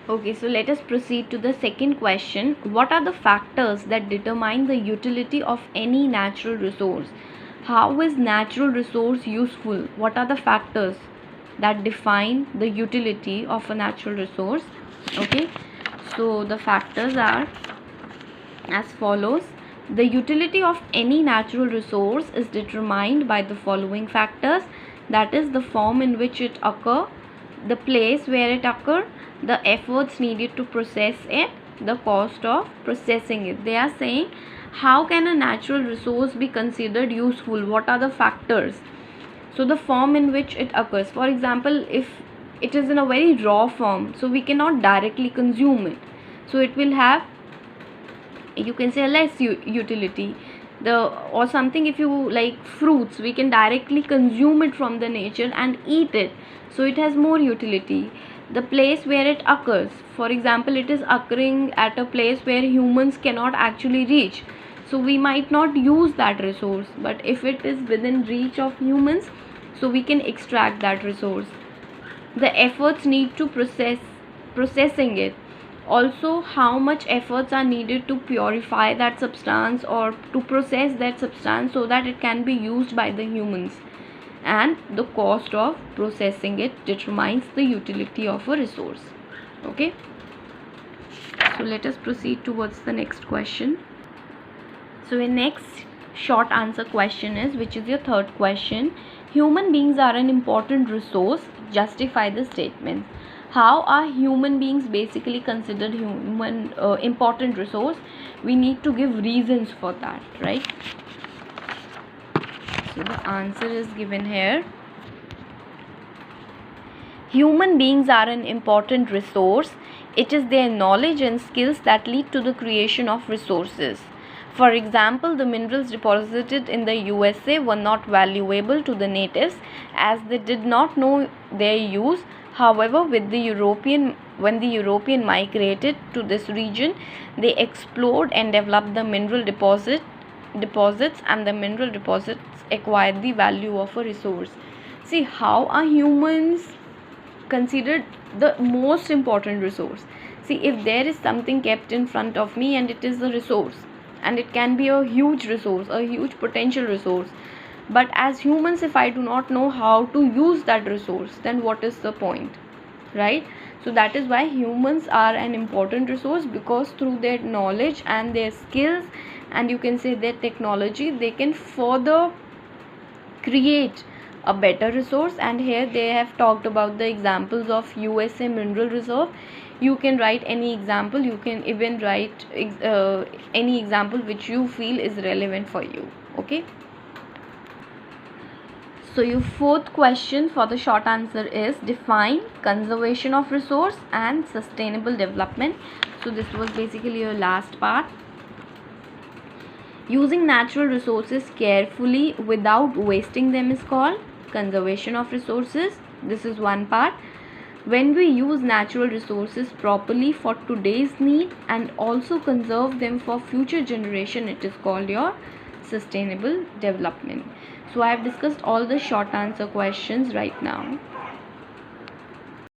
Okay, so let us proceed to the second question. What are the factors that determine the utility of any natural resource? How is natural resource useful? What are the factors that define the utility of a natural resource? Okay, so the factors are as follows. The utility of any natural resource is determined by the following factors, that is the form in which it occurs, the place where it occurs, the efforts needed to process it, the cost of processing it. They are saying how can a natural resource be considered useful, what are the factors. So the form in which it occurs, for example, if it is in a very raw form, so we cannot directly consume it, so it will have, you can say, less utility. The or something, if you like fruits, we can directly consume it from the nature and eat it, so it has more utility. The place where it occurs, for example, it is occurring at a place where humans cannot actually reach, so we might not use that resource, but if it is within reach of humans, so we can extract that resource. The efforts need to processing it, also how much efforts are needed to purify that substance or to process that substance so that it can be used by the humans, and the cost of processing it determines the utility of a resource. Okay, so let us proceed towards the next question. So the next short answer question is, which is your third question, human beings are an important resource, justify the statement. How are human beings basically considered important resource? We need to give reasons for that, right? So the answer is given here. Human beings are an important resource. It is their knowledge and skills that lead to the creation of resources. For example, the minerals deposited in the USA were not valuable to the natives as they did not know their use. However, when the European migrated to this region, they explored and developed the mineral deposits, and the mineral deposits acquired the value of a resource. See, how are humans considered the most important resource? See, if there is something kept in front of me and it is a resource, and it can be a huge resource, a huge potential resource, but as humans, if I do not know how to use that resource, then what is the point, right? So that is why humans are an important resource, because through their knowledge and their skills, and you can say their technology, they can further create a better resource. And here they have talked about the examples of USA mineral reserve. You can write any example, you can even write any example which you feel is relevant for you. Okay, so your fourth question for the short answer is, define conservation of resource and sustainable development. So this was basically your last part. Using natural resources carefully without wasting them is called conservation of resources. This is one part. When we use natural resources properly for today's need and also conserve them for future generation, it is called your sustainable development. So I have discussed all the short answer questions right now.